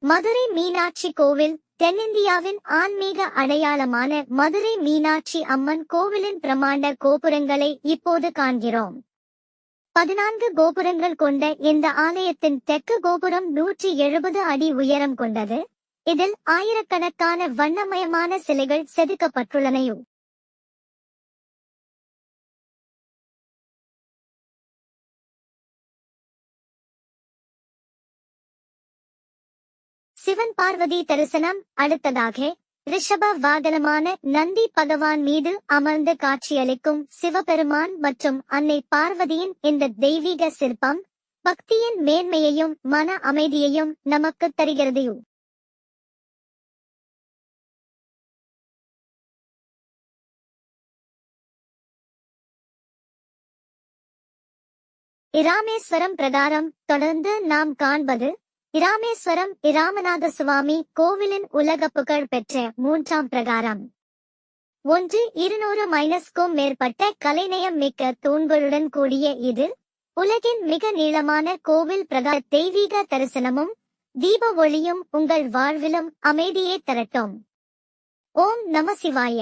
மதுரை மீனாட்சி கோவில் தென்னிந்தியாவின் ஆன்மீக அடையாளமான மதுரை மீனாட்சி அம்மன் கோவிலின் பிரமாண்ட கோபுரங்களை இப்போது காண்கிறோம். 14 கோபுரங்கள் கொண்ட இந்த ஆலயத்தின் தெற்கு கோபுரம் 170 அடி உயரம் கொண்டது. இதில் ஆயிரக்கணக்கான வண்ணமயமான சிலைகள் செதுக்கப்பட்டுள்ளன. சிவன் பார்வதி தரிசனம். அடுத்ததாக ரிஷப வாகனமான நந்தி பகவான் மீது அமர்ந்து காட்சியளிக்கும் சிவபெருமான் மற்றும் அன்னை பார்வதியின் இந்த தெய்வீக சிற்பம் பக்தியின் மேன்மையையும் மன அமைதியையும் நமக்கு தருகிறது. இராமேஸ்வரம் பிரகாரம். தொடர்ந்து நாம் காண்பது இராமேஸ்வரம் இராமநாத சுவாமி கோவிலின் உலக புகழ் பெற்ற 3ஆம் பிரகாரம். 200-க்கும் மேற்பட்ட கலைநயம் மிக்க தூண்களுடன் கூடிய இது உலகின் மிக நீளமான கோவில் பிரகார. தெய்வீக தரிசனமும் தீப ஒளியும் உங்கள் வாழ்விலும் அமைதியை தரட்டும். ஓம் நம சிவாய.